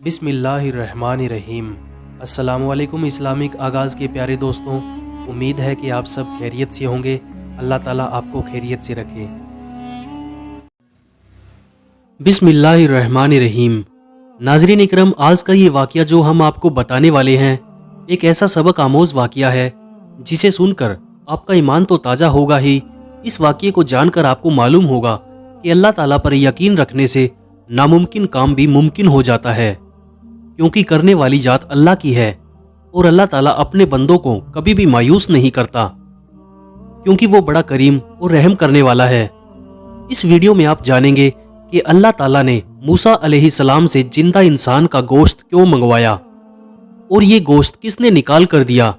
بسم اللہ الرحمن الرحیم۔ السلام علیکم اسلامک آغاز کے پیارے دوستوں، امید ہے کہ آپ سب خیریت سے ہوں گے۔ اللہ تعالیٰ آپ کو خیریت سے رکھے۔ بسم اللہ الرحمن الرحیم۔ ناظرین اکرم، آج کا یہ واقعہ جو ہم آپ کو بتانے والے ہیں ایک ایسا سبق آموز واقعہ ہے جسے سن کر آپ کا ایمان تو تازہ ہوگا ہی، اس واقعے کو جان کر آپ کو معلوم ہوگا کہ اللہ تعالیٰ پر یقین رکھنے سے ناممکن کام بھی ممکن ہو جاتا ہے، کیونکہ کرنے والی ذات اللہ کی ہے اور اللہ تعالیٰ اپنے بندوں کو کبھی بھی مایوس نہیں کرتا، کیونکہ وہ بڑا کریم اور رحم کرنے والا ہے۔ اس ویڈیو میں آپ جانیں گے کہ اللہ تعالیٰ نے موسیٰ علیہ السلام سے زندہ انسان کا گوشت کیوں منگوایا اور یہ گوشت کس نے نکال کر دیا،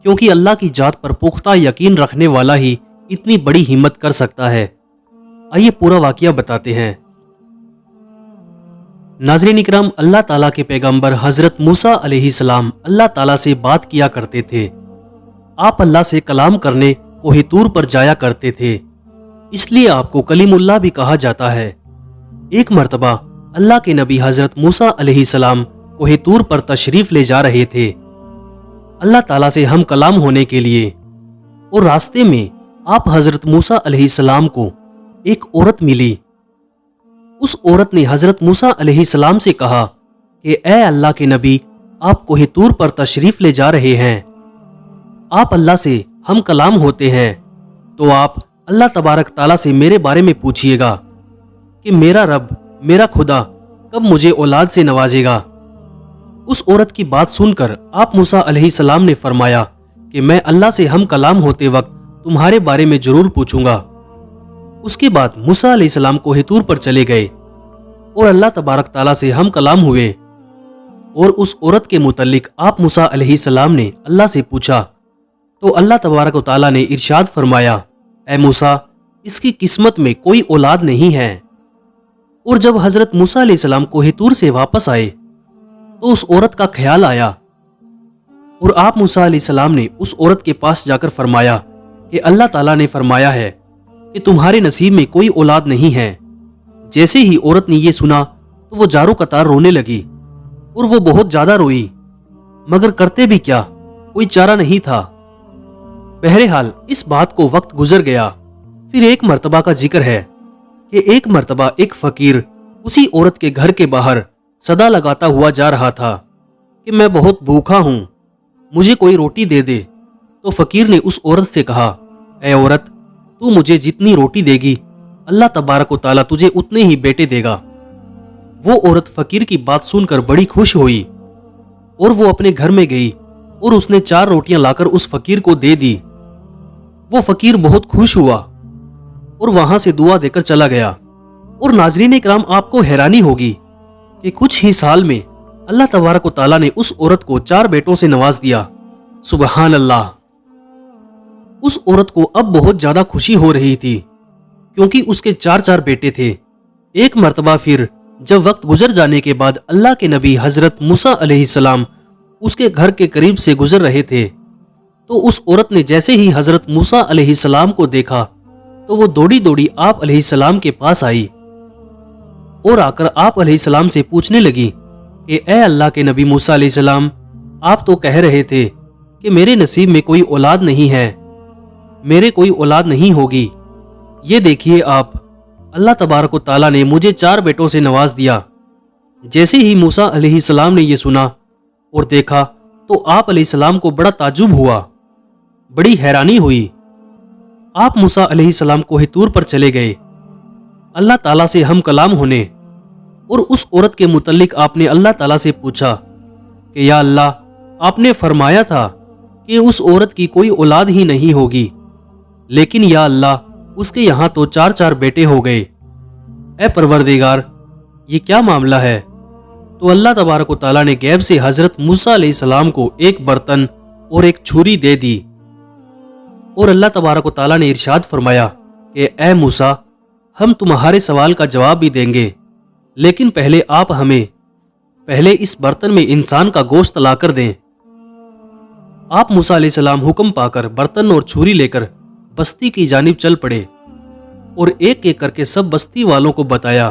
کیونکہ اللہ کی ذات پر پختہ یقین رکھنے والا ہی اتنی بڑی ہمت کر سکتا ہے۔ آئیے پورا واقعہ بتاتے ہیں۔ ناظرین اکرام، اللہ تعالیٰ کے پیغمبر حضرت موسیٰ علیہ السلام اللہ تعالیٰ سے بات کیا کرتے تھے۔ آپ اللہ سے کلام کرنے کوہ طور پر جایا کرتے تھے، اس لیے آپ کو کلیم اللہ بھی کہا جاتا ہے۔ ایک مرتبہ اللہ کے نبی حضرت موسیٰ علیہ السلام کوہ طور پر تشریف لے جا رہے تھے اللہ تعالیٰ سے ہم کلام ہونے کے لیے، اور راستے میں آپ حضرت موسیٰ علیہ السلام کو ایک عورت ملی۔ اس عورت نے حضرت موسیٰ علیہ السلام سے کہا کہ اے اللہ کے نبی، آپ کوہ طور پر تشریف لے جا رہے ہیں، آپ اللہ سے ہم کلام ہوتے ہیں، تو آپ اللہ تبارک تعالیٰ سے میرے بارے میں پوچھئے گا کہ میرا رب، میرا خدا کب مجھے اولاد سے نوازے گا۔ اس عورت کی بات سن کر آپ موسیٰ علیہ السلام نے فرمایا کہ میں اللہ سے ہم کلام ہوتے وقت تمہارے بارے میں ضرور پوچھوں گا۔ اس کے بعد موسیٰ علیہ السلام کوہ طور پر چلے گئے اور اللہ تبارک تعالیٰ سے ہم کلام ہوئے، اور اس عورت کے متعلق آپ موسیٰ علیہ السلام نے اللہ سے پوچھا تو اللہ تبارک تعالیٰ نے ارشاد فرمایا، اے موسیٰ، اس کی قسمت میں کوئی اولاد نہیں ہے۔ اور جب حضرت موسیٰ علیہ السلام کوہ طور سے واپس آئے تو اس عورت کا خیال آیا، اور آپ موسیٰ علیہ السلام نے اس عورت کے پاس جا کر فرمایا کہ اللہ تعالیٰ نے فرمایا ہے کہ تمہارے نصیب میں کوئی اولاد نہیں ہے۔ جیسے ہی عورت نے یہ سنا تو وہ جارو قطار رونے لگی، اور وہ بہت زیادہ روئی، مگر کرتے بھی کیا، کوئی چارہ نہیں تھا۔ بہرحال اس بات کو وقت گزر گیا۔ پھر ایک مرتبہ کا ذکر ہے کہ ایک مرتبہ ایک فقیر اسی عورت کے گھر کے باہر صدا لگاتا ہوا جا رہا تھا کہ میں بہت بھوکا ہوں، مجھے کوئی روٹی دے دے۔ تو فقیر نے اس عورت سے کہا، اے عورت، تو مجھے جتنی روٹی دے گی اللہ تبارک و تعالیٰ تجھے اتنے ہی بیٹے دے گا۔ وہ عورت فقیر کی بات سن کر بڑی خوش ہوئی، اور وہ اپنے گھر میں گئی اور اس نے 4 روٹیاں لا کر اس فقیر کو دے دی۔ وہ فقیر بہت خوش ہوا اور وہاں سے دعا دے کر چلا گیا۔ اور ناظرین اکرام، آپ کو حیرانی ہوگی کہ کچھ ہی سال میں اللہ تبارک و تعالیٰ نے اس عورت کو 4 بیٹوں سے نواز دیا۔ سبحان اللہ! اس عورت کو اب بہت زیادہ خوشی ہو رہی تھی، کیونکہ اس کے 4 بیٹے تھے۔ ایک مرتبہ پھر جب وقت گزر جانے کے بعد اللہ کے نبی حضرت موسیٰ علیہ السلام اس کے گھر کے قریب سے گزر رہے تھے، تو اس عورت نے جیسے ہی حضرت موسیٰ علیہ السلام کو دیکھا تو وہ دوڑی دوڑی آپ علیہ السلام کے پاس آئی، اور آ کر آپ علیہ السلام سے پوچھنے لگی کہ اے اللہ کے نبی موسیٰ علیہ السلام، آپ تو کہہ رہے تھے کہ میرے نصیب میں کوئی اولاد نہیں ہے، میرے کوئی اولاد نہیں ہوگی، یہ دیکھیے آپ، اللہ تبارک و تعالیٰ نے مجھے 4 بیٹوں سے نواز دیا۔ جیسے ہی موسیٰ علیہ السلام نے یہ سنا اور دیکھا تو آپ علیہ السلام کو بڑا تعجب ہوا، بڑی حیرانی ہوئی۔ آپ موسیٰ علیہ السلام کوہ طور پر چلے گئے اللہ تعالیٰ سے ہم کلام ہونے، اور اس عورت کے متعلق آپ نے اللہ تعالیٰ سے پوچھا کہ یا اللہ، آپ نے فرمایا تھا کہ اس عورت کی کوئی اولاد ہی نہیں ہوگی، لیکن یا اللہ، اس کے یہاں تو 4 بیٹے ہو گئے۔ اے پروردگار، یہ کیا معاملہ ہے؟ تو اللہ تبارک و تعالیٰ نے غیب سے حضرت موسیٰ علیہ السلام کو ایک برتن اور ایک چھری دے دی، اور اللہ تبارک و تعالیٰ نے ارشاد فرمایا کہ اے موسیٰ، ہم تمہارے سوال کا جواب بھی دیں گے، لیکن پہلے آپ ہمیں اس برتن میں انسان کا گوشت لا کر دیں۔ آپ موسیٰ علیہ السلام حکم پا کر برتن اور چھری لے کر بستی کی جانب چل پڑے، اور ایک ایک کر کے سب بستی والوں کو بتایا